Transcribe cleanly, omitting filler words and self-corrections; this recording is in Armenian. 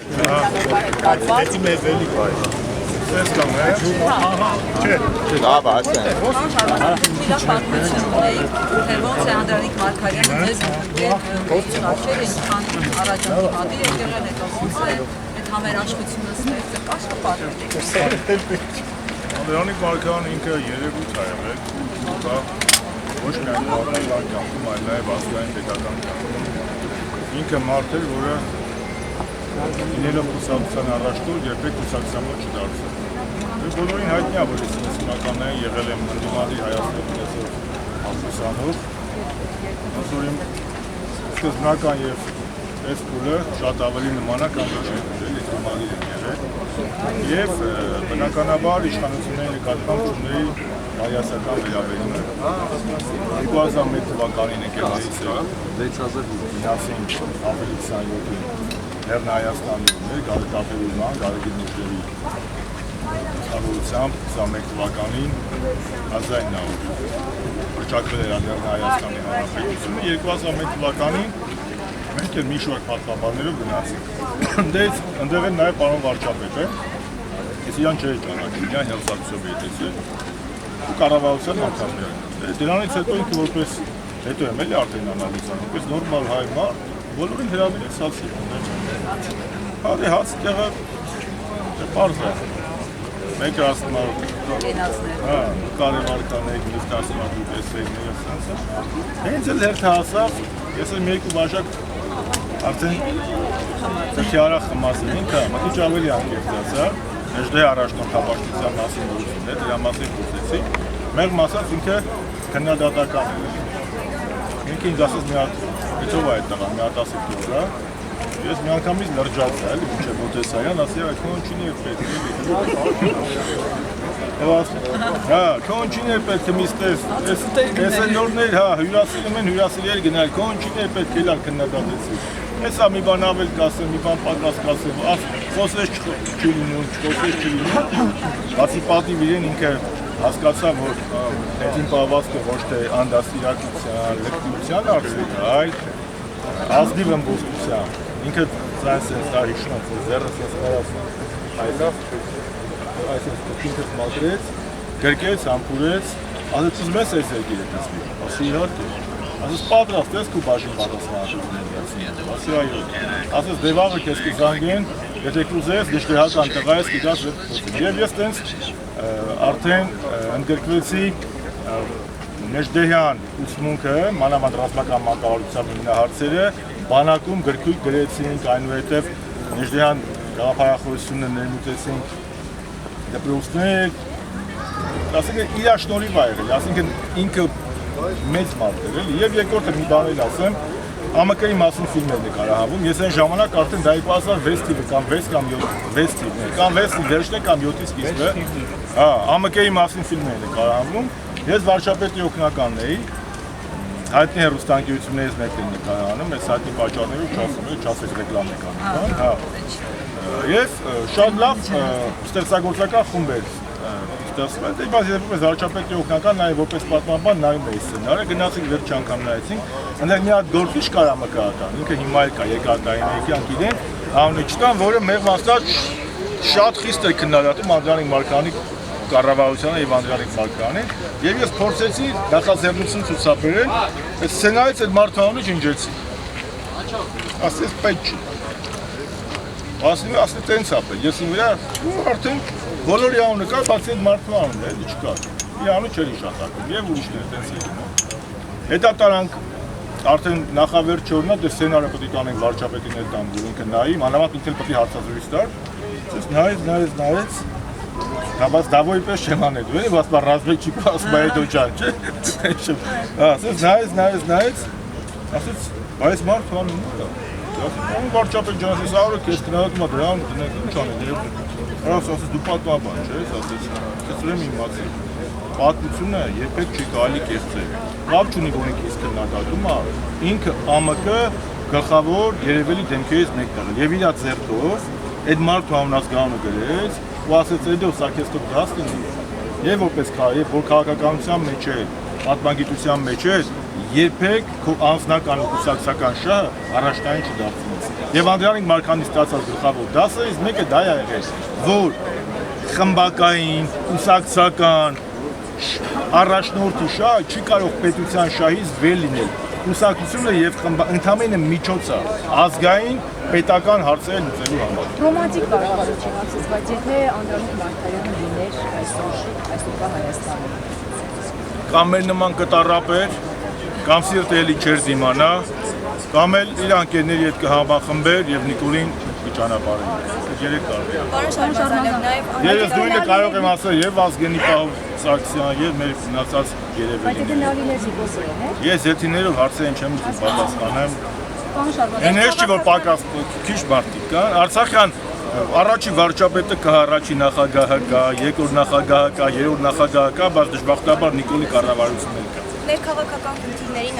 Մեծի մեզ էլի բայ։ Սես կամ է։ Լավ, ասեն։ Իրավ պատմություն ունեի, թե ոնց է Անդրանիկ Մարգարյանը ձեզ գործին աչեր ինչքան առաջանքի մատի է եղել, հետո ոնց է այդ համերաշխությունը ստեղծել, կաշկը պատմեք։ Անդրանիկ Մարգարյանը ինքը երևույթ է եղել, դա ոչ միայն մարդկային կյանքում, այլ նաև ազգային պետական կյանքում։ Ինքը մարդ էր, որը լինելով կուսակցության առաջնորդ երբեք կուսակցության մոտ չդարձել։ Բոլորին հայտնի է, որ ես հիմնականները եղել եմ ընդդիմադիր Հայաստանի կուսանող, որ իմ սկզբնական և այս փուլը շատ ավելի նման է, քան ոչ է ընդդիմադիր եմ եղել։ Եվ բնականաբար իշխանությունների նկատմամբ ունեի հայաստանական վերաբերումը 2001 թվականին եկեղեցից միասին ապրիլի 27-ին Լեռնային Հայաստանում էր Գարեգինների Գարեգինների ցավությամբ 21 թվականին 1900 վճարվել էր Լեռնային Հայաստանի Հանրապետությունը 2001 թվականին մենք էլ մի շարք պատվաբաններով գնացինք ընդեղ են նաև պարոն վարչապետը ես իրան չէի ճանաչում իրան հերոսակցությամբ էի տեսել ու կառավարության անդամներ դրանից հետո ինքը որպես հետո եմ էլի արդեն անալիզան որպես նորմալ հայ մարդ բոլորին հրավիրեց հացի հա հաց տեղը պարզ է մեկը ասում է կարևարկանեք միստ ասում է դու տեսվեիները սանսը հենց էլ հերթը հասավ ես եմ երկու բաժակ արդեն ծրքի արա խմասին ինքը մտիչ ավելի անկեղծացա Մեջդե առաջնորդապաշտության մասին գործում է, դրա մասին խոսեցի մեղմ ասած ինքը քննադատական է ինքը ինձ ասեց մի հատ Եթով այդ տղա, մի հատ ասիք դորա Ես մի անգամից լրջացա էլի, մինչև Մոտեսայան, ասի քոնչին էր պետք քոնչին էր պետք միստես, ես է նորներ, հյուրասիրում են հյուրասիրել գնալ, քոնչին էր պետք ելար քննադատեցի Հեսա մի բան ավել կասեմ, մի բան պակաս կասեմ, խոսես չի լինում, չխոսես չի լինում Բացի պատիվ իրեն ինքը հասկացա, որ հետին պահվածքը ոչ թե անդաստիրակության, լկտության արդյունք, այլ ազգի վմբոստության Ինքը սայնս դա հիշում եմ, որ զերրս ես ներասում այլավ, այսպես ինքս մադրեց, գրկեց, համպուրեց, ասեց ուզում ես այս երկիր եք ասմի, ասի իհարկե, ասեց պատրաստ ես քու բաժին պատասխանատվություն ասի այո, ասեց դեվաղը քեզ կզանգեն, եթե կուզես, դժտեհական տղա ես կգաս վետ խոսում, և ես տենց արդեն ընդգրկվեցի Մեջդեհյան ուսմունքը, մանավանդ ռազմական մակարդակությամբ հիմնահարցերը բանակում գրքույկ գրեցինք, այնուհետև Մեջդեհյան գաղափարախոսությունը ներմուծեցինք դպրոցներ, ասենք իր շնորհիվ ա եղել, ասենք ինքը մեծ մարդ էր, եւ երկրորդը մի բան էլ ասեմ, ԱՄԿ-ի մասին ֆիլմեր նկարահանվում, ես այն ժամանակ արդեն 2006 թիվը կամ 6 կամ 7 թիվներ, կամ 6-ի վերջն է կամ 7-ի սկիզբը, ԱՄԿ-ի մասին ֆիլմեր նկարահանվում, ես վարչապետի օգնականն էի, հայտնի հեռուստաընկերություններից մեկն են նկարահանում, այս հայտնի պատճառներով չասեք ռեկլամ եք անում, եւ շատ լավ ստեղծագործական խումբ էր ստեղծվել, բայց ես վարչապետի օգնական նաև որպես պատմաբան նայում էի սցենարը, գնացինք վերջ անգամ նայեցինք, այնտեղ մի հատ գործիչ կար ԱՄԿ-ական, ինքը հիմա էլ կա Եկատային Էյքյան գիտեն, անունը չտան, որը մեղմ ասած շատ խիստ էր քննադատում Անդրանիկ Մարգարյանի կառավարությանը եւ Անդրանիկ Մարգարյանին, եւ ես փորձեցի նախաձեռնություն ցուցաբերել, այս սցենարից այդ մարդու անունը ջնջեցի։ Ասես պետք չի։ Ասի տենց ապել, ես իմ վրա արդեն բոլորի անունը կար, բացի այդ մարդու անունը էլի չկար։ Իր անունը չէր իշատակում եւ ուրիշներ տենց ելնում։ Հետո տարանք արդեն նախավերջ օրնա դե սցենարը պետք է տանենք վարչապետին հետ տան, որ ինքը նայի, մանավանդ ինքը պետք է հարցազրույց տար։ Ես նայեց Բայց դավոյի պես չեմ անել, էլի, բայց ռազմեկ չի ասում այդ օջան, չէ՞։ Ասես նայեց, ասեց, այս մարդու անունը կա։ Ասեց, վարչապետ ջան, ասես արը քեզ քննադատում ա դրան, դնենք ինչ անեն, ասես դու պատմաբան, չէ՞, ասես, կծրեմ իմացի։ Պատմությունը երբեք չի կարելի կեղծել։ Լավ չունի, որ ինքը իսկ քննադատում ա, ինքը ԱՄԿ գլխավոր երևելի դեմքերից մեկն եղել եւ իր ձեռքով այդ մարդու անունը գրեց ու ասեց այդո սա քեզ թող դաս լինի եւ որպես եւ որ քաղաքականության մեջ է պատմագիտության մեջ է երբեք քո անձնական ու կուսակցական շահը առաջնային չդարձնես Եվ Անդրանիկ Մարկարյանի ստացած գլխավոր դասը իսկ մեկը դա է եղել, որ խմբակային, կուսակցական առաջնորդի շահը չի կարող պետության շահից վեր լինել։ Կուսակցությունը եւ ընդհանրապես միջոց է ազգային պետական հարցերը լուծելու համար։ Ռոմանտիկ կարգավիճակ հարցից, բայց եթե Անդրանիկ Մարկարյանը լիներ այսօրվա Հայաստանում, կամ մեր նման կտարապեր, կամ սիրտը էլի չէր դիմանա, կամ էլ իր անկերների հետ կհամախմբեր եւ Նիկոլին կճանապարհեր։ Երեք տարբեր։ Պարոն Շարմազանյան, նաև Ես նույնը կարող եմ ասել եւ Ազգենի Պահով Սարգսյան եւ մեր մնացած բայց եթե երևելիներ։ նա լիներ զիգոսը, Ես եթիներով հարցերին չեմ ուզում պատասխանեմ։ Պարոն Շարմազանյան, Այն էս չի որ պակաս քիչ մարդիկ կան։ Արցախյան առաջի վարչապետը կա, առաջի նախագահը կա, երկրորդ նախագահը կա, երրորդ նախագահը կա, բայց դժբախտաբար Նիկոլի կառավարությունն կա։ մեր քաղաքական խնդիրներին